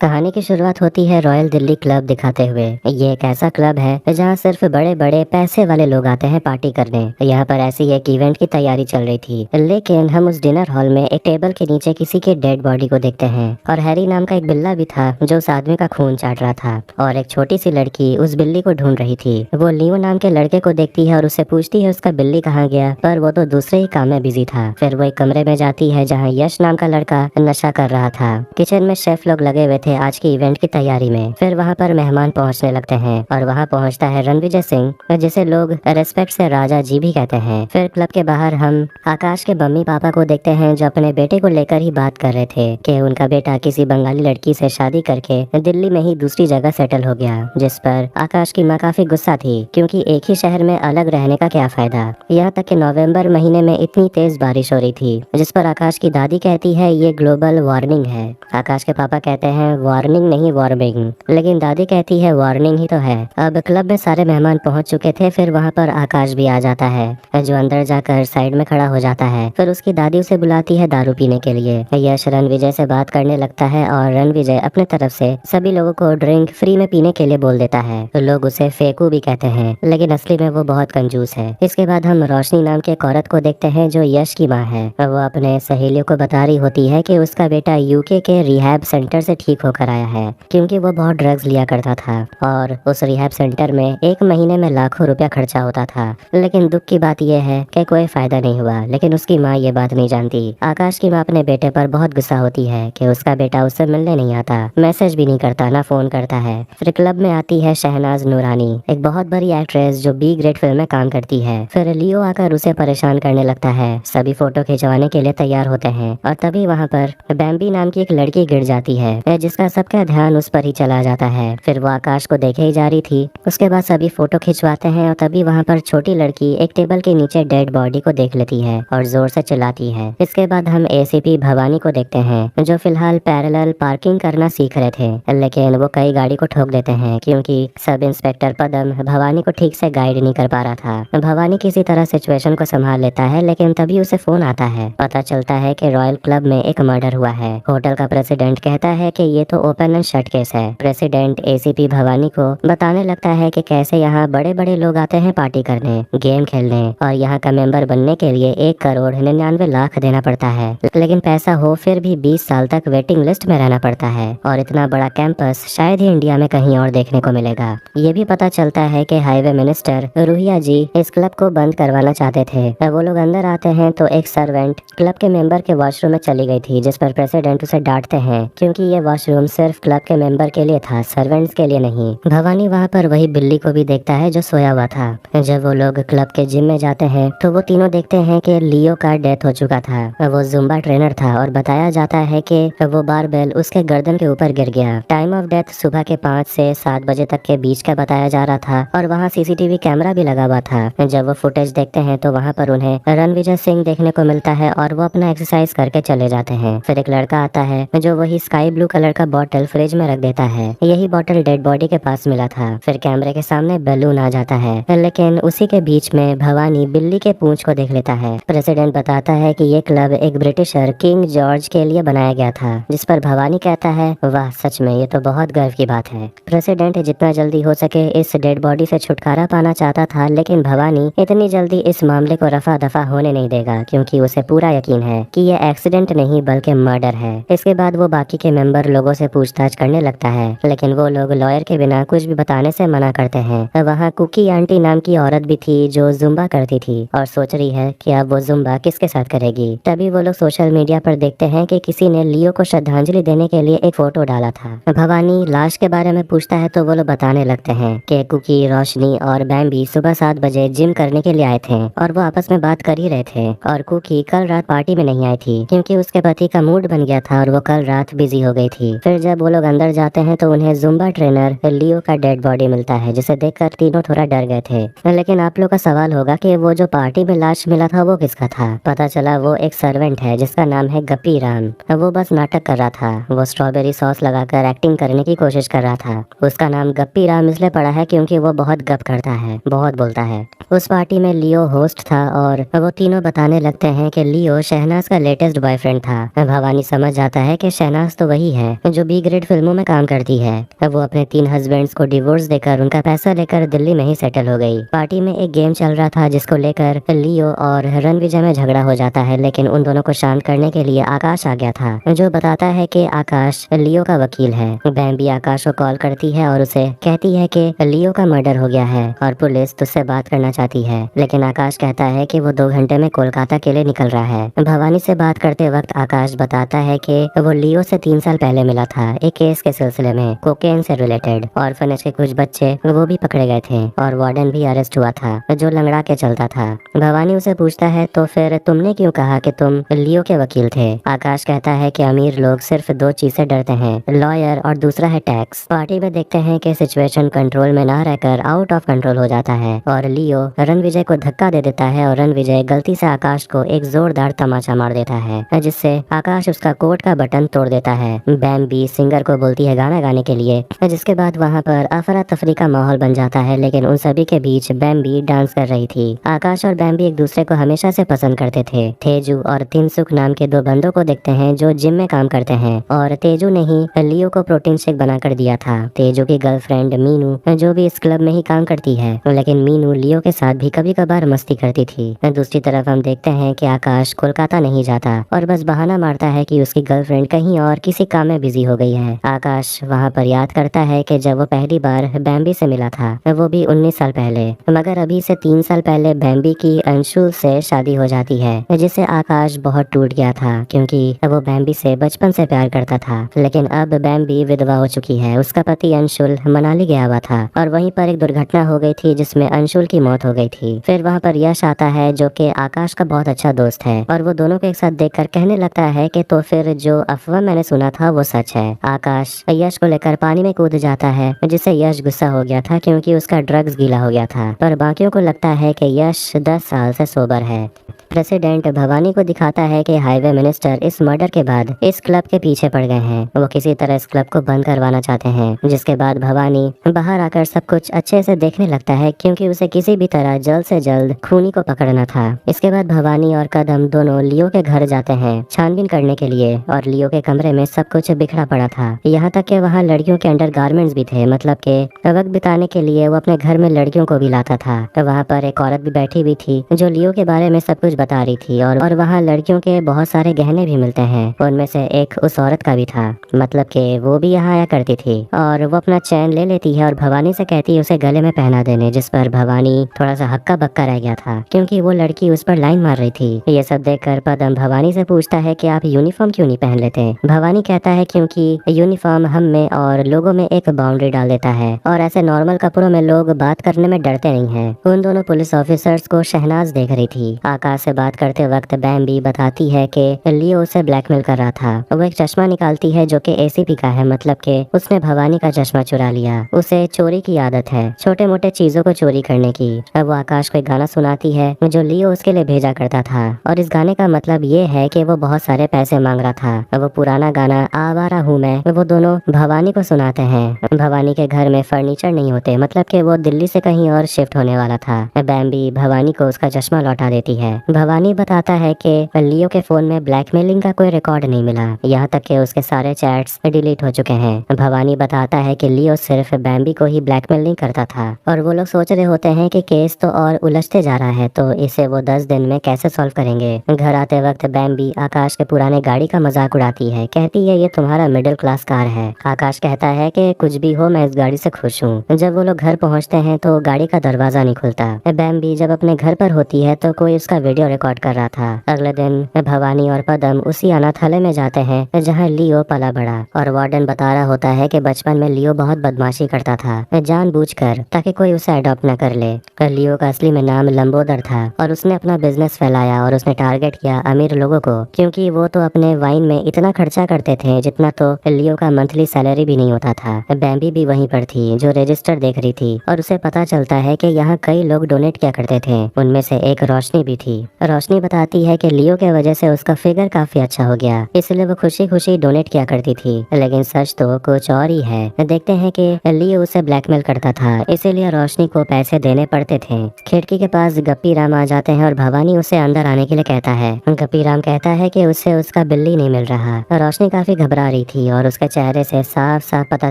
कहानी की शुरुआत होती है रॉयल दिल्ली क्लब दिखाते हुए। ये एक ऐसा क्लब है जहाँ सिर्फ बड़े बड़े पैसे वाले लोग आते हैं पार्टी करने। यहाँ पर ऐसी एक इवेंट की तैयारी चल रही थी, लेकिन हम उस डिनर हॉल में एक टेबल के नीचे किसी की डेड बॉडी को देखते हैं। और हैरी नाम का एक बिल्ला भी था जो उस आदमी का खून चाट रहा था। और एक छोटी सी लड़की उस बिल्ली को ढूंढ रही थी। वो लियो नाम के लड़के को देखती है और उससे पूछती है उसका बिल्ली कहाँ गया, पर वो तो दूसरे ही काम में बिजी था। फिर वो एक कमरे में जाती है जहाँ यश नाम का लड़का नशा कर रहा था। किचन में शेफ लोग लगे हुए थे आज की इवेंट की तैयारी में। फिर वहाँ पर मेहमान पहुँचने लगते हैं और वहाँ पहुँचता है रणविजय सिंह, जिसे लोग रेस्पेक्ट से राजा जी भी कहते हैं। फिर क्लब के बाहर हम आकाश के मम्मी पापा को देखते हैं जो अपने बेटे को लेकर ही बात कर रहे थे कि उनका बेटा किसी बंगाली लड़की से शादी करके दिल्ली में ही दूसरी जगह सेटल हो गया। जिस पर आकाश की माँ काफी गुस्सा थी, क्योंकि एक ही शहर में अलग रहने का क्या फायदा। यहाँ तक कि नवंबर महीने में इतनी तेज बारिश हो रही थी, जिस पर आकाश की दादी कहती है ये ग्लोबल वार्निंग है। आकाश के पापा कहते हैं वार्निंग नहीं वार्मिंग, लेकिन दादी कहती है वार्निंग ही तो है। अब क्लब में सारे मेहमान पहुंच चुके थे। फिर वहां पर आकाश भी आ जाता है, जो अंदर जाकर साइड में खड़ा हो जाता है। फिर उसकी दादी उसे बुलाती है दारू पीने के लिए। यश रणविजय से बात करने लगता है और रणविजय अपने तरफ से सभी लोगों को ड्रिंक फ्री में पीने के लिए बोल देता है। तो लोग उसे फेकू भी कहते हैं, लेकिन असली में वो बहुत कंजूस है। इसके बाद हम रोशनी नाम की एक औरत को देखते हैं जो यश की माँ है। वो अपने सहेलियों को बता रही होती है कि उसका बेटा यूके के रिहैब सेंटर से ठीक होकर आया है, क्योंकि वो बहुत ड्रग्स लिया करता था और उस रिहैब सेंटर में एक महीने में लाखों रुपया खर्चा होता था। लेकिन दुख की बात यह है कि कोई फायदा नहीं हुआ। लेकिन उसकी माँ ये बात नहीं जानती। आकाश की माँ अपने बेटे पर बहुत गुस्सा होती है कि उसका बेटा उससे मिलने नहीं आता, मैसेज भी नहीं करता, ना फोन करता है। फिर क्लब में आती है शहनाज नूरानी, एक बहुत बड़ी एक्ट्रेस जो बी ग्रेड फिल्म में काम करती है। फिर लियो आकर उसे परेशान करने लगता है। सभी फोटो खिंचवाने के लिए तैयार होते हैं और तभी वहाँ पर बैम्बी नाम की एक लड़की गिर जाती है, जिसका सबका ध्यान उस पर ही चला जाता है। फिर वो आकाश को देखे ही जा रही थी। उसके बाद सभी फोटो खिंचवाते हैं और तभी वहाँ पर छोटी लड़की एक टेबल के नीचे डेड बॉडी को देख लेती है और जोर से चिल्लाती है। इसके बाद हम एसीपी भवानी को देखते हैं, जो फिलहाल पैरेलल पार्किंग करना सीख रहे थे, लेकिन वो कई गाड़ी को ठोक देते हैं क्योंकि सब इंस्पेक्टर पदम भवानी को ठीक से गाइड नहीं कर पा रहा था। भवानी किसी तरह सिचुएशन को संभाल लेता है, लेकिन तभी उसे फोन आता है। पता चलता है कि रॉयल क्लब में एक मर्डर हुआ है। होटल का प्रेसिडेंट कहता है कि ये तो ओपन एंड शट केस है। प्रेसिडेंट एसीपी भवानी को बताने लगता है कि कैसे यहाँ बड़े बड़े लोग आते हैं पार्टी करने, गेम खेलने, और यहाँ का मेंबर बनने के लिए 1,99,00,000 देना पड़ता है। लेकिन पैसा हो फिर भी 20 साल तक वेटिंग लिस्ट में रहना पड़ता है और इतना बड़ा कैंपस शायद ही इंडिया में कहीं और देखने को मिलेगा। ये भी पता चलता है कि हाईवे मिनिस्टर रूहिया जी इस क्लब को बंद करवाना चाहते थे। वो लोग अंदर आते हैं तो एक सर्वेंट क्लब के मेंबर के वॉशरूम में चली गई थी, जिस पर प्रेसिडेंट उसे डांटते हैं क्योंकि ये वॉशरूम सिर्फ क्लब के मेंबर के लिए था, सर्वेंट्स के लिए नहीं। भवानी वहाँ पर वही बिल्ली को भी देखता है जो सोया हुआ था। जब वो लोग क्लब के जिम में जाते हैं तो वो तीनों देखते हैं कि लियो का डेथ हो चुका था। वो जुम्बा ट्रेनर था और बताया जाता है कि वो बारबेल उसके गर्दन के ऊपर गिर गया। टाइम ऑफ डेथ सुबह के 5 से 7 बजे तक के बीच का बताया जा रहा था और वहाँ सीसीटीवी कैमरा भी लगा हुआ था। जब वो फुटेज देखते हैं तो वहाँ पर उन्हें रणविजय सिंह देखने को मिलता है और वो अपना एक्सरसाइज करके चले जाते हैं। फिर एक लड़का आता है जो वही स्काई ब्लू कलर का बॉटल फ्रिज में रख देता है। यही बॉटल डेड बॉडी के पास मिला था। फिर कैमरे के सामने बैलून आ जाता है, लेकिन उसी के बीच में भवानी बिल्ली के पूंछ को देख लेता है। प्रेसिडेंट बताता है कि ये क्लब एक ब्रिटिशर किंग जॉर्ज के लिए बनाया गया था, जिस पर भवानी कहता है वाह सच में ये तो बहुत गर्व की बात है। प्रेसिडेंट जितना जल्दी हो सके इस डेड बॉडी से छुटकारा पाना चाहता था, लेकिन भवानी इतनी जल्दी इस मामले को रफा दफा होने नहीं देगा क्योंकि उसे पूरा यकीन है कि ये एक्सीडेंट नहीं बल्कि मर्डर है। इसके बाद वो बाकी के मेंबर लोगों से पूछताछ करने लगता है, लेकिन वो लोग लॉयर के बिना कुछ भी बताने से मना करते हैं। वहाँ कुकी आंटी नाम की औरत भी थी जो जुम्बा करती थी और सोच रही है कि अब वो जुम्बा किसके साथ करेगी। तभी वो लोग सोशल मीडिया पर देखते हैं कि किसी ने लियो को श्रद्धांजलि देने के लिए एक फोटो डाला था। भवानी लाश के बारे में पूछता है तो वो लोग बताने लगते हैं कि कुकी, रोशनी और बैम्बी सुबह 7 बजे जिम करने के लिए आए थे और वो आपस में बात कर ही रहे थे। और कुकी कल रात पार्टी में नहीं आई थी क्योंकि उसके पति का मूड बन गया था और वो कल रात बिजी हो गई थी। फिर जब वो लोग अंदर जाते हैं तो उन्हें जुम्बा ट्रेनर लियो का डेड बॉडी मिलता है, जिसे देखकर तीनों थोड़ा डर गए थे। लेकिन आप लोग का सवाल होगा कि वो जो पार्टी में लाश मिला था वो किसका था। पता चला वो एक सर्वेंट है जिसका नाम है गप्पी राम। वो बस नाटक कर रहा था। वो स्ट्रॉबेरी सॉस लगाकर एक्टिंग करने की कोशिश कर रहा था। उसका नाम गप्पी राम इसलिए पड़ा है क्योंकि वो बहुत गप करता है, बहुत बोलता है। उस पार्टी में लियो होस्ट था और वो तीनों बताने लगते हैं कि लियो शहनाज का लेटेस्ट बॉयफ्रेंड था। भवानी समझ जाता है कि शहनाज तो वही है है जो बी ग्रेड फिल्मों में काम करती है। वो अपने 3 हस्बैंड्स को डिवोर्स देकर उनका पैसा लेकर दिल्ली में ही सेटल हो गई। पार्टी में एक गेम चल रहा था जिसको लेकर लियो और रणविजय में झगड़ा हो जाता है, लेकिन उन दोनों को शांत करने के लिए आकाश आ गया था जो बताता है कि आकाश लियो का वकील है। बैम्बी आकाश को कॉल करती है और उसे कहती है कि लियो का मर्डर हो गया है और पुलिस तुझसे बात करना चाहती है, लेकिन आकाश कहता है कि वो 2 घंटे में कोलकाता के लिए निकल रहा है। भवानी से बात करते वक्त आकाश बताता है कि वो लियो से 3 साल पहले मिला था एक केस के सिलसिले में कोकेन से रिलेटेड। ऑर्फनेज के कुछ बच्चे वो भी पकड़े गए थे और वार्डन भी अरेस्ट हुआ था जो लंगड़ा के चलता था। भवानी उसे पूछता है तो फिर तुमने क्यों कहा कि तुम लियो के वकील थे? आकाश कहता है कि अमीर लोग सिर्फ 2 चीज से डरते हैं, लॉयर और दूसरा है टैक्स। पार्टी में देखते हैं कि सिचुएशन कंट्रोल में ना रहकर आउट ऑफ कंट्रोल हो जाता है और लियो रणविजय को धक्का दे देता है और रणविजय गलती से आकाश को एक जोरदार तमाचा मार देता है जिससे आकाश उसका कोट का बटन तोड़ देता है। बैम्बी सिंगर को बोलती है गाना गाने के लिए, जिसके बाद वहाँ पर अफरा तफरी का माहौल बन जाता है, लेकिन उन सभी के बीच बैम्बी डांस कर रही थी। आकाश और बैम्बी एक दूसरे को हमेशा से पसंद करते थे। तेजू और तिनसुक नाम के 2 बंदों को देखते हैं जो जिम में काम करते हैं और तेजू ने ही लियो को प्रोटीन शेक बनाकर दिया था। तेजू की गर्लफ्रेंड मीनू जो भी इस क्लब में ही काम करती है, लेकिन मीनू लियो के साथ भी कभी कभार मस्ती करती थी। दूसरी तरफ हम देखते हैं कि आकाश कोलकाता नहीं जाता और बस बहाना मारता है कि उसकी गर्लफ्रेंड कहीं और किसी काम में बिजी हो गई है। आकाश वहाँ पर याद करता है कि जब वो पहली बार बैम्बी से मिला था वो भी 19 साल पहले, मगर अभी से 3 साल पहले बैम्बी की अंशुल से शादी हो जाती है जिससे आकाश बहुत टूट गया था क्योंकि वो बैम्बी से बचपन से प्यार करता था। लेकिन अब बैम्बी विधवा हो चुकी है, उसका पति अंशुल मनाली गया हुआ था और वहीं पर एक दुर्घटना हो गई थी जिसमें अंशुल की मौत हो गई थी। फिर वहाँ पर यश आता है जो कि आकाश का बहुत अच्छा दोस्त है और वो दोनों को एक साथ देखकर कहने लगता है कि तो फिर जो अफवाह मैंने सुना था वो सच है। आकाश यश को लेकर पानी में कूद जाता है जिससे यश गुस्सा हो गया था क्योंकि उसका ड्रग्स गीला हो गया था, पर बाकियों को लगता है कि यश 10 साल से सोबर है। प्रेसिडेंट भवानी को दिखाता है कि हाईवे मिनिस्टर इस मर्डर के बाद इस क्लब के पीछे पड़ गए हैं। वो किसी तरह इस क्लब को बंद करवाना चाहते हैं, जिसके बाद भवानी बाहर आकर सब कुछ अच्छे से देखने लगता है क्योंकि उसे किसी भी तरह जल्द से जल्द खूनी को पकड़ना था। इसके बाद भवानी और कदम दोनों लियो के घर जाते हैं छानबीन करने के लिए और लियो के कमरे में सब कुछ बिखरा पड़ा था, यहाँ तक कि वहाँ लड़कियों के अंडरगारमेंट्स भी थे, मतलब के वक्त बिताने के लिए वो अपने घर में लड़कियों को भी लाता था। तो वहाँ पर एक औरत भी बैठी हुई थी जो लियो के बारे में सब कुछ बता रही थी और वहाँ लड़कियों के बहुत सारे गहने भी मिलते हैं। उनमें से एक उस औरत का भी था, मतलब कि वो भी यहाँ आया करती थी और वो अपना चैन ले लेती है और भवानी से कहती है उसे गले में पहना देने, जिस पर भवानी थोड़ा सा हक्का बक्का रह गया था क्योंकि वो लड़की उस पर लाइन मार रही थी। ये सब देखकर पदम भवानी से पूछता है कि आप यूनिफॉर्म क्यों नहीं पहन लेते? भवानी कहता है क्योंकि यूनिफॉर्म हम में और लोगों में एक बाउंड्री डाल देता है और ऐसे नॉर्मल कपड़ों में लोग बात करने में डरते नहीं हैं। उन दोनों पुलिस ऑफिसर्स को शहनाज देख रही थी। आकाश से बात करते वक्त बैम्बी बताती है कि लियो उसे ब्लैकमेल कर रहा था। वो एक चश्मा निकालती है जो कि एसीपी का है, मतलब कि उसने भवानी का चश्मा चुरा लिया। उसे चोरी की आदत है, छोटे मोटे चीजों को चोरी करने की। अब वो आकाश को एक गाना सुनाती है जो लियो उसके लिए भेजा करता था और इस गाने का मतलब ये है कि वो बहुत सारे पैसे मांग रहा था। वो पुराना गाना आवारा हूँ मैं वो दोनों भवानी को सुनाते हैं। भवानी के घर में फर्नीचर नहीं होते, मतलब कि वो दिल्ली से कहीं और शिफ्ट होने वाला था। बैम्बी भवानी को उसका चश्मा लौटा देती है। भवानी बताता है कि लियो के फोन में ब्लैकमेलिंग का कोई रिकॉर्ड नहीं मिला, यहाँ तक कि उसके सारे चैट्स डिलीट हो चुके हैं। भवानी बताता है कि लियो सिर्फ बैम्बी को ही ब्लैकमेल नहीं करता था और वो लोग सोच रहे होते हैं कि केस तो और उलझते जा रहा है तो इसे वो 10 दिन में कैसे सॉल्व करेंगे। घर आते वक्त बैम्बी आकाश के पुराने गाड़ी का मजाक उड़ाती है, कहती है ये तुम्हारा मिडिल क्लास कार है। आकाश कहता है कि कुछ भी हो मैं इस गाड़ी से खुश हूँ। जब वो लोग घर पहुँचते हैं तो गाड़ी का दरवाजा नहीं खुलता। बैम्बी जब अपने घर पर होती है तो कोई उसका वीडियो रिकॉर्ड कर रहा था। अगले दिन भवानी और पदम उसी अनाथालय में जाते हैं जहाँ लियो पला बड़ा और वार्डन बता रहा होता है कि बचपन में लियो बहुत बदमाशी करता था जानबूझकर ताकि कोई उसे अडॉप्ट न कर ले। लियो का असली में नाम लंबोदर था और उसने अपना बिजनेस फैलाया और उसने टारगेट किया अमीर लोगों को क्योंकि वो तो अपने वाइन में इतना खर्चा करते थे जितना तो लियो का मंथली सैलरी भी नहीं होता था। बैम्बी भी वहीं पर थी जो रजिस्टर देख रही थी और उसे पता चलता है कि यहाँ कई लोग डोनेट किया करते थे। उनमें से एक रोशनी भी थी। रोशनी बताती है कि लियो के वजह से उसका फिगर काफी अच्छा हो गया, इसलिए वो खुशी खुशी डोनेट किया करती थी, लेकिन सच तो कुछ और ही है। देखते हैं कि लियो उसे ब्लैकमेल करता था, इसीलिए रोशनी को पैसे देने पड़ते थे। खिड़की के पास गप्पी राम आ जाते हैं और भवानी उसे अंदर आने के लिए कहता है। गप्पी राम कहता है कि उससे उसका बिल्ली नहीं मिल रहा। रोशनी काफी घबरा मुस्कुरा रही थी और उसके चेहरे से साफ साफ पता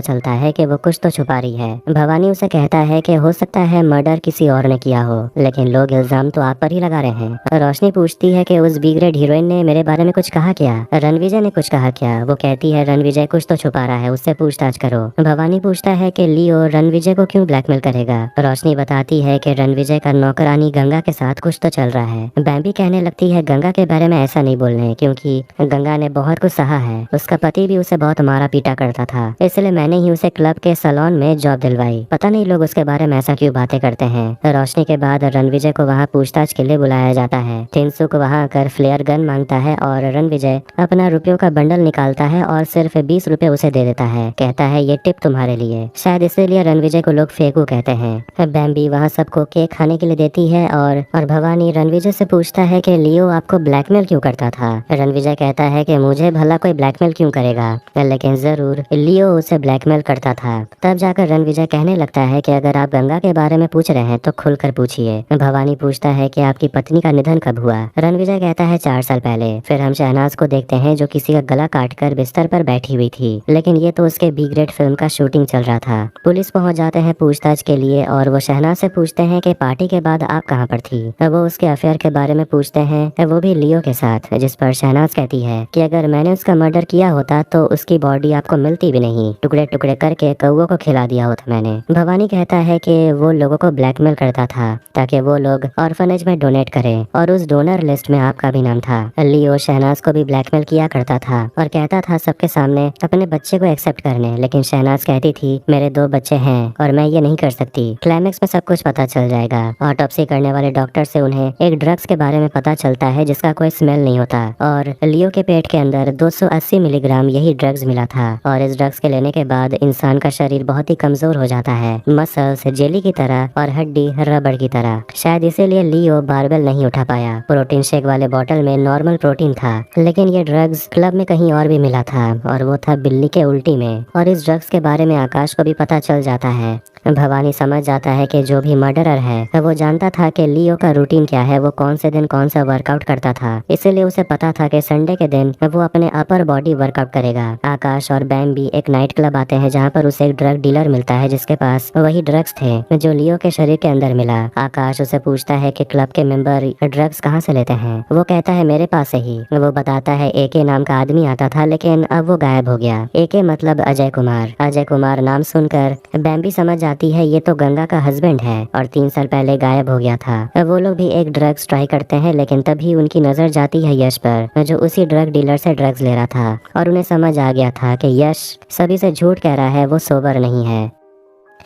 चलता है कि वो कुछ तो छुपा रही है। भवानी उसे कहता है कि हो सकता है मर्डर किसी और ने किया हो, लेकिन लोग इल्जाम तो आप पर ही लगा रहे हैं। रोशनी पूछती है कि उस बी ग्रेड हीरोइन ने मेरे बारे में कुछ कहा क्या, रणविजय ने कुछ कहा क्या। वो कहती है रणविजय कुछ तो छुपा रहा है, उससे पूछताछ करो। भवानी पूछता है कि लियो रणविजय को क्यों ब्लैकमेल करेगा। रोशनी बताती है कि रणविजय का नौकरानी गंगा के साथ कुछ तो चल रहा है। बैम्बी कहने लगती है गंगा के बारे में ऐसा नहीं बोलने, क्योंकि गंगा ने बहुत कुछ सहा है, उसका पति भी उसे बहुत मारा पीटा करता था, इसलिए मैंने ही उसे क्लब के सैलून में जॉब दिलवाई। पता नहीं लोग उसके बारे में ऐसा क्यों बातें करते हैं। रोशनी के बाद रणविजय को वहाँ पूछताछ के लिए बुलाया जाता है। टिंसुक वहाँ आकर फ्लेयर गन मांगता है और रणविजय अपना रुपयों का बंडल निकालता है और सिर्फ 20 रुपए उसे दे देता है। कहता है ये टिप तुम्हारे लिए। शायद इसीलिए रणविजय को लोग फेकू कहते हैं। बैम्बी वहाँ सबको केक खाने के लिए देती है और भवानी रणविजय से पूछता है कि लियो आपको ब्लैकमेल क्यों करता था। रणविजय कहता है कि मुझे भला कोई ब्लैकमेल क्यों करेगा, लेकिन जरूर लियो उसे ब्लैकमेल करता था। तब जाकर रणविजय कहने लगता है कि अगर आप गंगा के बारे में पूछ रहे हैं तो खुलकर पूछिए। भवानी पूछता है कि आपकी पत्नी का निधन कब हुआ। रणविजय कहता है 4 साल पहले। फिर हम शहनाज को देखते हैं जो किसी का गला काटकर बिस्तर पर बैठी हुई थी, लेकिन ये तो उसके बी ग्रेड फिल्म का शूटिंग चल रहा था। पुलिस पहुंच जाते हैं पूछताछ के लिए और वो शहनाज से पूछते हैं कि पार्टी के बाद आप कहाँ पर थी। वो उसके अफेयर के बारे में पूछते हैं, वो भी लियो के साथ, जिस पर शहनाज कहती है कि अगर मैंने उसका मर्डर किया होता तो उसकी बॉडी आपको मिलती भी नहीं, टुकड़े टुकड़े करके कौओं को खिला दिया होता मैंने। भवानी कहता है कि वो लोगों को ब्लैकमेल करता था ताकि वो लोग ऑर्फनेज में डोनेट करें और उस डोनर लिस्ट में आपका भी नाम था। लियो शहनाज को भी ब्लैकमेल किया करता था और कहता था सबके सामने अपने बच्चे को एक्सेप्ट करने, लेकिन शहनाज कहती थी मेरे 2 बच्चे हैं और मैं ये नहीं कर सकती। क्लाइमेक्स में सब कुछ पता चल जाएगा। ऑटोप्सी करने वाले डॉक्टर से उन्हें एक ड्रग्स के बारे में पता चलता है जिसका कोई स्मेल नहीं होता और लियो के पेट के अंदर 280 मिलीग्राम यही ड्रग्स मिला था और इस ड्रग्स के लेने के बाद इंसान का शरीर बहुत ही कमजोर हो जाता है, मसल्स जेली की तरह और हड्डी रबड़ की तरह। शायद इसीलिए लियो बारबेल नहीं उठा पाया। प्रोटीन शेक वाले बोतल में नॉर्मल प्रोटीन था, लेकिन ये ड्रग्स क्लब में कहीं और भी मिला था और वो था बिल्ली के उल्टी में। और इस ड्रग्स के बारे में आकाश को भी पता चल जाता है। भवानी समझ जाता है कि जो भी मर्डरर है वो जानता था कि लियो का रूटीन क्या है, वो कौन से दिन कौन सा वर्कआउट करता था, इसलिए उसे पता था कि संडे के दिन वो अपने अपर बॉडी वर्कआउट करेगा। आकाश और बैम्बी एक नाइट क्लब आते हैं जहाँ पर उसे एक ड्रग डीलर मिलता है जिसके पास वही ड्रग्स थे जो लियो के शरीर के अंदर मिला। आकाश उसे पूछता है कि क्लब के मेंबर ड्रग्स कहाँ से लेते हैं। वो कहता है मेरे पास से ही। वो बताता है एके नाम का आदमी आता था, लेकिन अब वो गायब हो गया। एके मतलब अजय कुमार। अजय कुमार नाम सुनकर बैम्बी समझ जाती है ये तो गंगा का हस्बैंड है और 3 साल पहले गायब हो गया था। वो लोग भी एक ड्रग्स ट्राई करते हैं, लेकिन तभी उनकी नजर जाती है यश पर जो उसी ड्रग डीलर से ड्रग्स ले रहा था और उन्हें समझ आ गया था कि यश सभी से झूठ कह रहा है, वो सोबर नहीं है।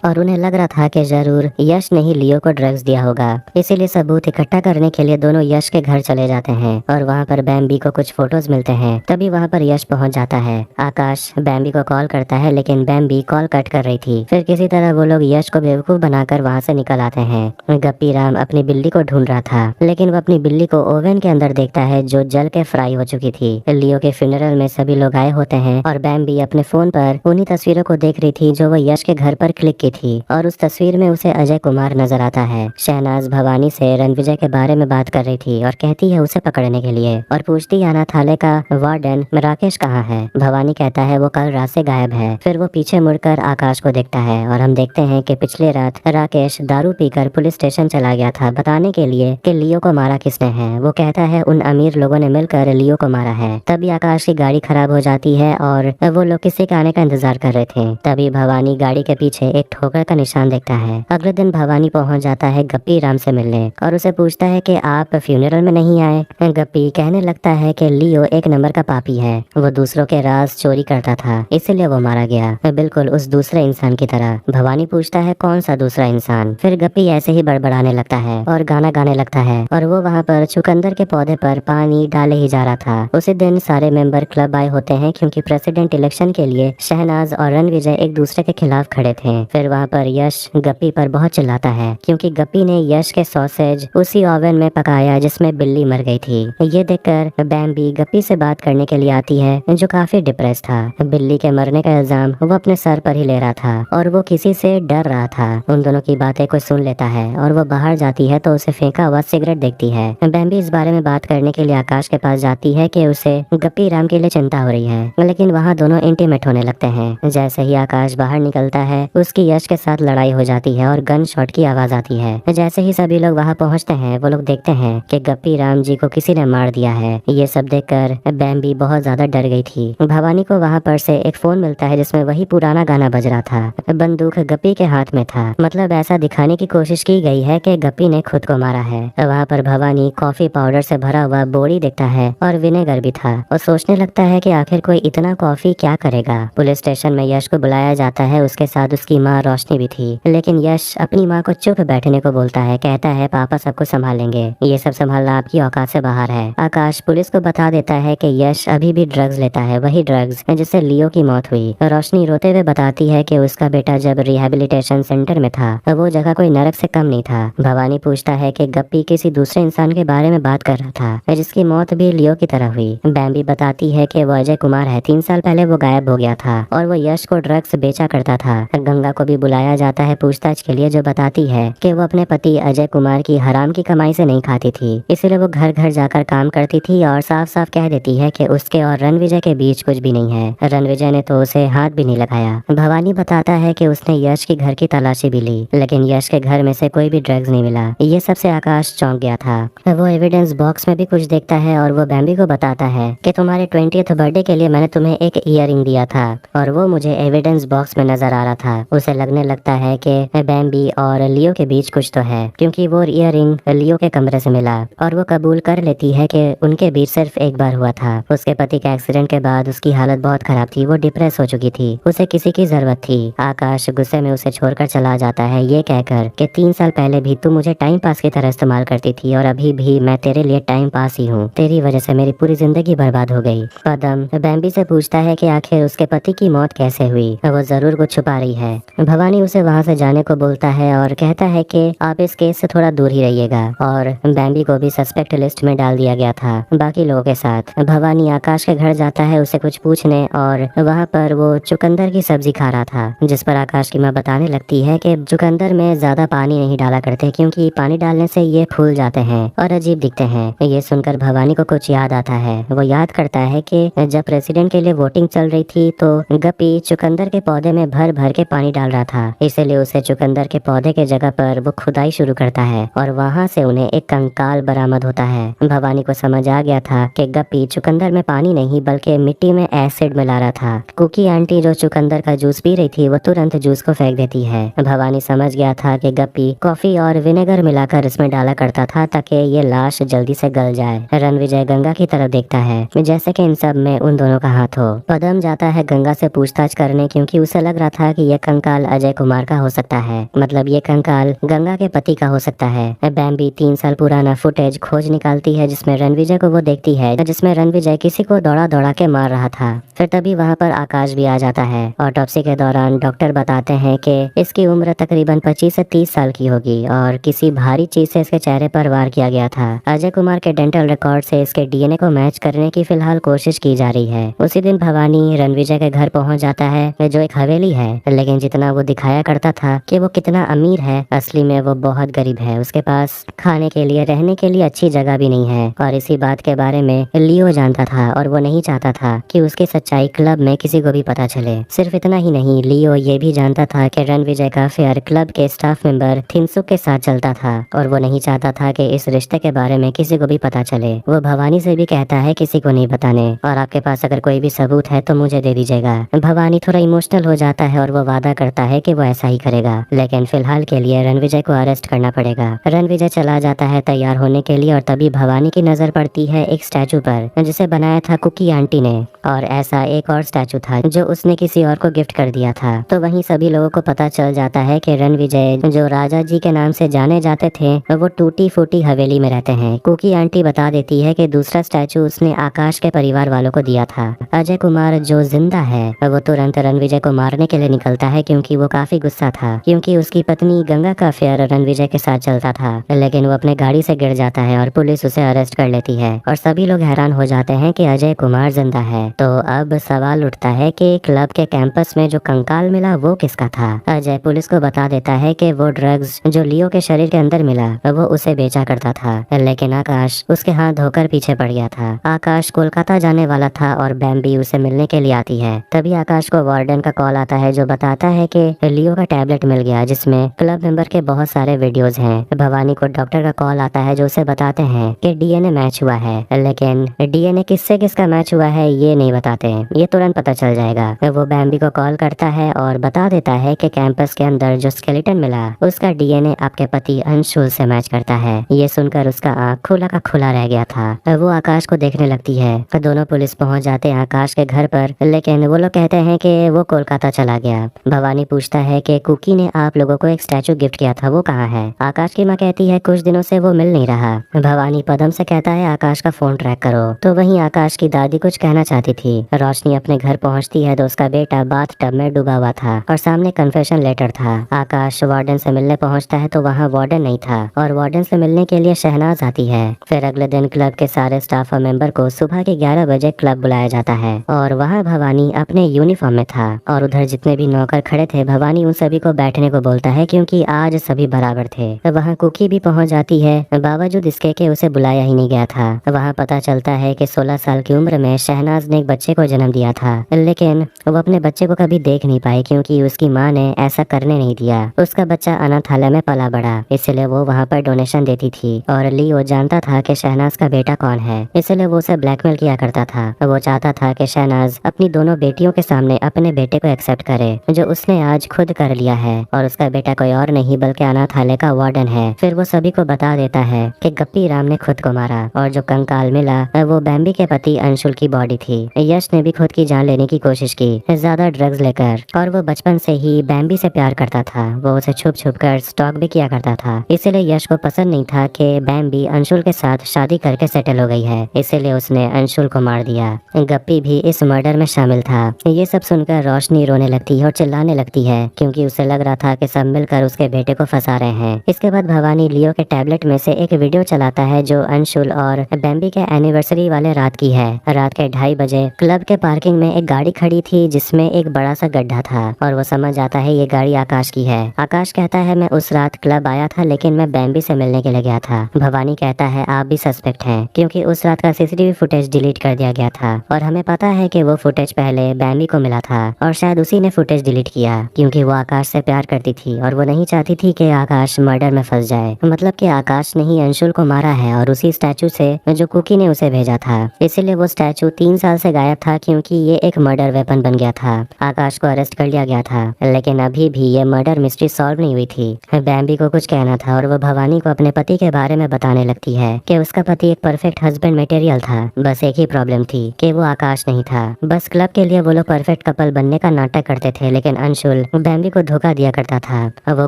और उन्हें लग रहा था कि जरूर यश ने ही लियो को ड्रग्स दिया होगा। इसीलिए सबूत इकट्ठा करने के लिए दोनों यश के घर चले जाते हैं और वहाँ पर बैम्बी को कुछ फोटोज मिलते हैं। तभी वहाँ पर यश पहुँच जाता है। आकाश बैम्बी को कॉल करता है, लेकिन बैम्बी कॉल कट कर रही थी। फिर किसी तरह वो लोग यश को बेवकूफ बनाकर वहाँ से निकल आते हैं। गप्पी राम अपनी बिल्ली को ढूंढ रहा था, लेकिन वो अपनी बिल्ली को ओवन के अंदर देखता है जो जल के फ्राई हो चुकी थी। लियो के फ्यूनरल में सभी लोग आए होते हैं और बैम्बी अपने फोन पर उन्हीं तस्वीरों को देख रही थी जो वो यश के घर पर क्लिक की थी और उस तस्वीर में उसे अजय कुमार नजर आता है। शहनाज भवानी से रणविजय के बारे में बात कर रही थी और कहती है उसे पकड़ने के लिए और पूछती है अनाथालय का वार्डन राकेश कहाँ है। भवानी कहता है वो कल रात से गायब है। फिर वो पीछे मुड़कर आकाश को देखता है और हम देखते हैं कि पिछली रात राकेश दारू पीकर पुलिस स्टेशन चला गया था बताने के लिए कि लियो को मारा किसने है। वो कहता है उन अमीर लोगों ने मिलकर लियो को मारा है। तभी आकाश की गाड़ी खराब हो जाती है और वो लोग किसी के आने का इंतजार कर रहे थे। तभी भवानी गाड़ी के पीछे एक ठोकर का निशान देखता है। अगले दिन भवानी पहुंच जाता है गप्पी राम से मिलने और उसे पूछता है कि आप फ्यूनरल में नहीं आए। गप्पी कहने लगता है कि लियो एक नंबर का पापी है, वो दूसरों के राज चोरी करता था, इसलिए वो मारा गया, बिल्कुल उस दूसरे इंसान की तरह। भवानी पूछता है कौन सा दूसरा इंसान। फिर गप्पी ऐसे ही बड़बड़ाने लगता है और गाना गाने लगता है और वो वहाँ पर चुकंदर के पौधे पर पानी डाले ही जा रहा था। उसी दिन सारे मेंबर क्लब आए होते हैं क्योंकि प्रेसिडेंट इलेक्शन के लिए शहनाज और रणविजय एक दूसरे के खिलाफ खड़े थे। फिर वहाँ पर यश गप्पी पर बहुत चिल्लाता है क्योंकि गप्पी ने यश के सॉसेज उसी ओवन में पकाया जिसमें बिल्ली मर गई थी। ये देखकर बैम्बी गप्पी से बात करने के लिए आती है जो काफी डिप्रेस था। बिल्ली के मरने का इल्जाम वो अपने सर पर ही ले रहा था और वो किसी से डर रहा था। उन दोनों की बातें कोई सुन लेता है और वो बाहर जाती है तो उसे फेंका हुआ सिगरेट देखती है। बैम्बी इस बारे में बात करने के लिए आकाश के पास जाती है कि उसे गप्पी राम के लिए चिंता हो रही है, लेकिन वहाँ दोनों इंटीमेट होने लगते हैं। जैसे ही आकाश बाहर निकलता है उसकी यश के साथ लड़ाई हो जाती है और गन शॉट की आवाज आती है। जैसे ही सभी लोग वहाँ पहुँचते हैं वो लोग देखते हैं कि गप्पी राम जी को किसी ने मार दिया है। ये सब देखकर बैम्बी बहुत ज्यादा डर गई थी। भवानी को वहाँ पर से एक फोन मिलता है जिसमें वही पुराना गाना बज रहा था। बंदूक गप्पी के हाथ में था, मतलब ऐसा दिखाने की कोशिश की गई है कि गप्पी ने खुद को मारा है। वहाँ पर भवानी कॉफी पाउडर से भरा हुआ बोरी देखता है और विनेगर भी था और सोचने लगता है कि आखिर कोई इतना कॉफी क्या करेगा। पुलिस स्टेशन में यश को बुलाया जाता है, उसके साथ उसकी माँ रोशनी भी थी, लेकिन यश अपनी माँ को चुप बैठने को बोलता है। कहता है पापा सबको संभालेंगे, ये सब संभालना आपकी औकात से बाहर है। आकाश पुलिस को बता देता है कि यश अभी भी ड्रग्स लेता है, वही ड्रग्स जिससे लियो की मौत हुई। रोशनी रोते हुए बताती है कि उसका बेटा जब रिहैबिलिटेशन सेंटर में था वो जगह कोई नरक से कम नहीं था। भवानी पूछता है कि गप्पी किसी दूसरे इंसान के बारे में बात कर रहा था जिसकी मौत भी लियो की तरह हुई। बैम्बी बताती है कि वो अजय कुमार है, 3 साल पहले वो गायब हो गया था और वो यश को ड्रग्स बेचा करता था। गंगा को भी बुलाया जाता है पूछताछ के लिए, जो बताती है कि वो अपने पति अजय कुमार की हराम की कमाई से नहीं खाती थी, इसलिए वो घर घर जाकर काम करती थी और साफ साफ कह देती है कि उसके और रणविजय के बीच कुछ भी नहीं है। रणविजय ने तो उसे हाथ भी नहीं लगाया। भवानी बताता है कि उसने यश के घर की तलाशी भी ली, लेकिन यश के घर में से कोई भी ड्रग्स नहीं मिला। ये सबसे आकाश चौंक गया था। वो एविडेंस बॉक्स में भी कुछ देखता है और वो बैम्बी को बताता है कि तुम्हारे 20th बर्थडे के लिए मैंने तुम्हें एक ईयरिंग दिया था और वो मुझे एविडेंस बॉक्स में नजर आ रहा था। उसे लगने लगता है कि बैम्बी और लियो के बीच कुछ तो है, क्योंकि वो ईयरिंग लियो के कमरे से मिला और वो कबूल कर लेती है कि उनके बीच सिर्फ एक बार हुआ था। उसके पति के एक्सीडेंट के बाद उसकी हालत बहुत खराब थी, वो डिप्रेस हो चुकी थी, उसे किसी की जरूरत थी। आकाश गुस्से में उसे छोड़कर चला जाता है ये कहकर कि 3 साल पहले भी तू मुझे टाइम पास की तरह इस्तेमाल करती थी और अभी भी मैं तेरे लिए टाइम पास ही हूँ, तेरी वजह से मेरी पूरी जिंदगी बर्बाद हो गई। पदम बैम्बी से पूछता है कि आखिर उसके पति की मौत कैसे हुई, वो जरूर कुछ छुपा रही है। भवानी उसे वहाँ से जाने को बोलता है और कहता है कि आप इस केस से थोड़ा दूर ही रहिएगा और बैम्बी को भी सस्पेक्ट लिस्ट में डाल दिया गया था बाकी लोगों के साथ। भवानी आकाश के घर जाता है उसे कुछ पूछने और वहाँ पर वो चुकंदर की सब्जी खा रहा था, जिस पर आकाश की माँ बताने लगती है कि चुकंदर में ज्यादा पानी नहीं डाला करते क्योंकि पानी डालने से ये फूल जाते हैं और अजीब दिखते हैं। ये सुनकर भवानी को कुछ याद आता है। वो याद करता है कि जब प्रेसिडेंट के लिए वोटिंग चल रही थी तो गप्पी चुकंदर के पौधे में भर भर के पानी डाल रहा था, इसलिए उसे चुकंदर के पौधे के जगह पर वो खुदाई शुरू करता है और वहाँ से उन्हें एक कंकाल बरामद होता है। भवानी को समझ आ गया था कि गप्पी चुकंदर में पानी नहीं बल्कि मिट्टी में एसिड मिला रहा था। कुकी आंटी जो चुकंदर का जूस पी रही थी वो तुरंत जूस को फेंक देती है। भवानी समझ गया था कि गप्पी कॉफी और विनेगर मिलाकर इसमें डाला करता था ताकि ये लाश जल्दी से गल जाए। रणविजय गंगा की तरफ देखता है जैसे कि इन सब में उन दोनों का हाथ हो। पदम जाता है गंगा से पूछताछ करने क्योंकि उसे लग रहा था कि यह कंकाल अजय कुमार का हो सकता है, मतलब ये कंकाल गंगा के पति का हो सकता है। बैम्बी 3 साल पुराना फुटेज खोज निकालती है जिसमें रणविजय को वो देखती है, जिसमें रणविजय किसी को दौड़ा दौड़ा के मार रहा था। फिर तभी वहाँ पर आकाश भी आ जाता है। ऑटोप्सी के दौरान डॉक्टर बताते हैं कि इसकी उम्र तकरीबन 25 से 30 साल की होगी और किसी भारी चीज से इसके चेहरे पर वार किया गया था। अजय कुमार के डेंटल रिकॉर्ड से इसके डीएनए को मैच करने की फिलहाल कोशिश की जा रही है। उसी दिन भवानी रणविजय के घर पहुंच जाता है जो एक हवेली है, लेकिन जितना वो दिखाया करता था कि वो कितना अमीर है, असली में वो बहुत गरीब है। उसके पास खाने के लिए रहने के लिए अच्छी जगह भी नहीं है और इसी बात के बारे में लियो जानता था और वो नहीं चाहता था कि उसकी सच्चाई क्लब में किसी को भी पता चले। सिर्फ इतना ही नहीं, लियो ये भी जानता था कि रणविजय का अफेयर क्लब के स्टाफ मेंबर थिनसुक के साथ चलता था और वो नहीं चाहता था कि इस रिश्ते के बारे में किसी को भी पता चले। वो भवानी से भी कहता है किसी को नहीं बताने और आपके पास अगर कोई भी सबूत है तो मुझे दे दीजिएगा। भवानी थोड़ा इमोशनल हो जाता है और वो वादा करता है कि वो ऐसा ही करेगा, लेकिन फिलहाल के लिए रणविजय को अरेस्ट करना पड़ेगा। रणविजय चला जाता है तैयार होने के लिए और तभी भवानी की नजर पड़ती है एक स्टैचू पर जिसे बनाया था कुकी आंटी ने, और ऐसा एक और स्टैचू था जो उसने किसी और को गिफ्ट कर दिया था। तो वहीं सभी लोगों को पता चल जाता है कि रणविजय जो राजा जी के नाम से जाने जाते थे वो टूटी फूटी हवेली में रहते हैं। कुकी आंटी बता देती है कि दूसरा स्टैचू उसने आकाश के परिवार वालों को दिया था। अजय कुमार जो जिंदा है वो तुरंत रणविजय को मारने के लिए निकलता है क्योंकि क्योंकि वो काफी गुस्सा था, क्योंकि उसकी पत्नी गंगा का अफेयर रणविजय के साथ चलता था। लेकिन वो अपने गाड़ी से गिर जाता है और पुलिस उसे अरेस्ट कर लेती है और सभी लोग हैरान हो जाते हैं कि अजय कुमार जिंदा है। तो अब सवाल उठता है कि क्लब के कैंपस में जो कंकाल मिला वो किसका था। अजय पुलिस को बता देता है कि वो ड्रग्स जो लियो के शरीर के अंदर मिला वो उसे बेचा करता था, लेकिन आकाश उसके हाथ धोकर पीछे पड़ गया था। आकाश कोलकाता जाने वाला था और बैम्बी उसे मिलने के लिए आती है। तभी आकाश को वार्डन का कॉल आता है जो बताता है कि लियो का टैबलेट मिल गया जिसमें क्लब मेंबर के बहुत सारे वीडियोस हैं। भवानी को डॉक्टर का कॉल आता है जो उसे बताते हैं कि डीएनए मैच हुआ है, लेकिन डीएनए किससे किसका मैच हुआ है ये नहीं बताते, ये तुरंत पता चल जाएगा। वो बैम्बी को कॉल करता है और बता देता है कि कैंपस के अंदर जो स्केलेटन मिला उसका डीएनए आपके पति अंशुल से मैच करता है। ये सुनकर उसका आँख खुला का खुला रह गया था। वो आकाश को देखने लगती है। दोनों पुलिस पहुंच जाते हैं आकाश के घर पर, लेकिन वो लोग कहते हैं कि वो कोलकाता चला गया। भवानी पूछता है कि कुकी ने आप लोगों को एक स्टैचू गिफ्ट किया था, वो कहाँ है। आकाश की माँ कहती है कुछ दिनों से वो मिल नहीं रहा। भवानी पदम से कहता है आकाश का फोन ट्रैक करो। तो वहीं आकाश की दादी कुछ कहना चाहती थी। रोशनी अपने घर पहुंचती है तो उसका बेटा बाथ टब में डूबा हुआ था और सामने कन्फेशन लेटर था। आकाश वार्डन से मिलने पहुंचता है तो वहाँ वार्डन नहीं था और वार्डन से मिलने के लिए शहनाज आती है। फिर अगले दिन क्लब के सारे स्टाफ और मेंबर को सुबह के 11 बजे क्लब बुलाया जाता है और वहाँ भवानी अपने यूनिफॉर्म में था और उधर जितने भी नौकर खड़े थे भवानी उन सभी को बैठने को बोलता है क्योंकि आज सभी बराबर थे। वहाँ कुकी भी पहुँच जाती है बावजूद इसके कि उसे बुलाया ही नहीं गया था। वहाँ पता चलता है कि 16 साल की उम्र में शहनाज ने एक बच्चे को जन्म दिया था, लेकिन वो अपने बच्चे को कभी देख नहीं पाई क्योंकि उसकी माँ ने ऐसा करने नहीं दिया। उसका बच्चा अनाथालय में पला बड़ा, इसलिए वो वहाँ पर डोनेशन देती थी और लियो जानता था कि शहनाज का बेटा कौन है, इसलिए वो उसे ब्लैकमेल किया करता था। वो चाहता था कि शहनाज अपनी दोनों बेटियों के सामने अपने बेटे को एक्सेप्ट करे जो उसने आज खुद कर लिया है और उसका बेटा कोई और नहीं बल्कि अनाथालय का वार्डन है। फिर वो सभी को बता देता है कि गप्पी राम ने खुद को मारा और जो कंकाल मिला वो बैम्बी के पति अंशुल की बॉडी थी। यश ने भी खुद की जान लेने की कोशिश की ज्यादा ड्रग्स लेकर और वो बचपन से ही बैम्बी से प्यार करता था। वो उसे छुप छुप कर स्टॉक भी किया करता था, इसलिए यश को पसंद नहीं था कि बैम्बी अंशुल के साथ शादी करके सेटल हो गई है, इसलिए उसने अंशुल को मार दिया। गप्पी भी इस मर्डर में शामिल था। ये सब सुनकर रोशनी रोने लगती है और चिल्लाने लगती है क्योंकि उसे लग रहा था कि सब मिलकर उसके बेटे को फंसा रहे हैं। इसके बाद भवानी लियो के टैबलेट में से एक वीडियो चलाता है जो अंशुल और बैम्बी के एनिवर्सरी वाले रात की है। रात के 2:30 बजे क्लब के पार्किंग में एक गाड़ी खड़ी थी जिसमें एक बड़ा सा गड्ढा था और वो समझ आता है ये गाड़ी आकाश की है। आकाश कहता है मैं उस रात क्लब आया था लेकिन मैं बैम्बी से मिलने के लिए गया था। भवानी कहता है आप भी सस्पेक्ट हैं क्योंकि उस रात का सीसीटीवी फुटेज डिलीट कर दिया गया था और हमें पता है कि वो फुटेज पहले बैम्बी को मिला था और शायद उसी ने फुटेज डिलीट किया क्योंकि वो आकाश से प्यार करती थी और वो नहीं चाहती थी कि आकाश मर्डर में फंस जाए। मतलब कि आकाश ने ही अंशुल को मारा है और उसी स्टैचू से जो कुकी ने उसे भेजा था, इसीलिए वो स्टैचू 3 साल से गायब था क्योंकि ये एक मर्डर वेपन बन गया था। आकाश को अरेस्ट कर लिया गया था लेकिन अभी भी ये मर्डर मिस्ट्री सॉल्व नहीं हुई थी। बैम्बी को कुछ कहना था और वो भवानी को अपने पति के बारे में बताने लगती है कि उसका पति एक परफेक्ट हस्बैंड मटेरियल था, बस एक ही प्रॉब्लम थी कि वो आकाश नहीं था। बस क्लब के लिए वो लोग परफेक्ट कपल बनने का नाटक करते थे लेकिन अंशुल बैम्बी को धोखा दिया करता था। वो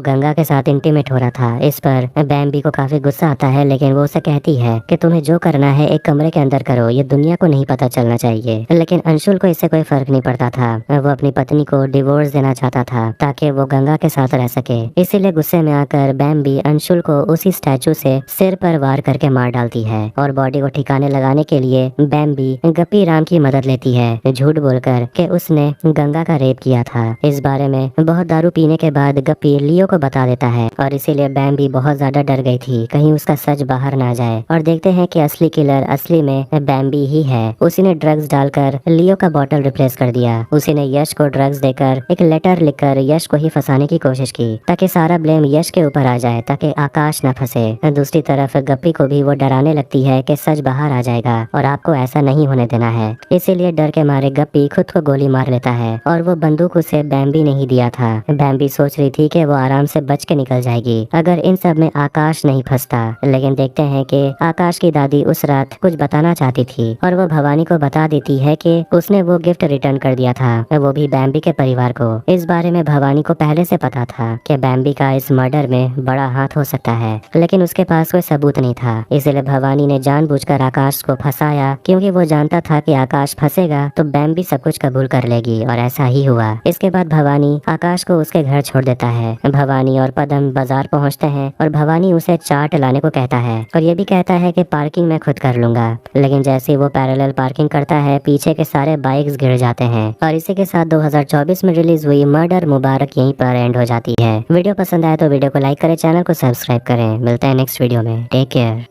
गंगा के साथ इंटीमेट हो रहा था। इस पर बैम्बी को काफी गुस्सा आता है लेकिन वो उसे कहती है कि तुम्हें जो करना है एक कमरे के अंदर करो, ये दुनिया को नहीं पता चलना चाहिए। लेकिन अंशुल को इससे कोई फर्क नहीं पड़ता था। वो अपनी पत्नी को डिवोर्स देना चाहता था ताकि वो गंगा के साथ रह सके। इसीलिए गुस्से में आकर बैम्बी अंशुल को उसी स्टैचू से सिर पर वार करके मार डालती है और बॉडी को ठिकाने लगाने के लिए बैम्बी गप्पी राम की मदद लेती है झूठ बोलकर कि उसने गंगा का रेप किया था। इस बारे में बहुत दारू पीने के बाद गप्पी लियो को बता देता है और इसीलिए बैम्बी बहुत ज्यादा डर गई थी कहीं उसका सच बाहर ना जाए और देखते हैं कि असली किलर असली में बैम्बी ही है। उसी ने ड्रग्स डालकर लियो का बॉटल रिप्लेस कर दिया। उसी ने यश को ड्रग्स देकर एक लेटर लिखकर यश को ही फंसाने की कोशिश की ताकि सारा ब्लेम यश के ऊपर आ जाए ताकि आकाश न फंसे। दूसरी तरफ गप्पी को भी वो डराने लगती है कि सच बाहर आ जाएगा और आपको ऐसा नहीं होने देना है। इसीलिए डर के मारे गप्पी खुद को गोली मार लेता है और वो बंदूक उसे बैम्बी ने ही दिया था। बैम्बी सोच रही थी कि वो आराम से बच के निकल जाएगी अगर इन सब में आकाश नहीं फंसता, लेकिन देखते हैं कि आकाश की दादी उस रात कुछ बताना चाहती थी और वो भवानी को बता देती है कि उसने वो गिफ्ट रिटर्न कर दिया था, वो भी बैम्बी के परिवार को। इस बारे में भवानी को पहले से पता था कि बैम्बी का इस मर्डर में बड़ा हाथ हो सकता है, लेकिन उसके पास कोई सबूत नहीं था। इसलिए भवानी ने जानबूझकर आकाश को फंसाया क्योंकि वो जानता था कि आकाश फंसेगा तो बैम्बी सब कुछ कबूल कर लेगी और ऐसा ही हुआ। इसके बाद भवानी भवानी आकाश को उसके घर छोड़ देता है। भवानी और पदम बाजार पहुंचते हैं और भवानी उसे चाट लाने को कहता है और ये भी कहता है कि पार्किंग मैं खुद कर लूंगा। लेकिन जैसे ही वो पैरेलल पार्किंग करता है, पीछे के सारे बाइक्स गिर जाते हैं और इसी के साथ 2024 में रिलीज हुई मर्डर मुबारक यहीं पर एंड हो जाती है। वीडियो पसंद आए तो वीडियो को लाइक करें, चैनल को सब्सक्राइब करें। मिलते हैं नेक्स्ट वीडियो में। Take care.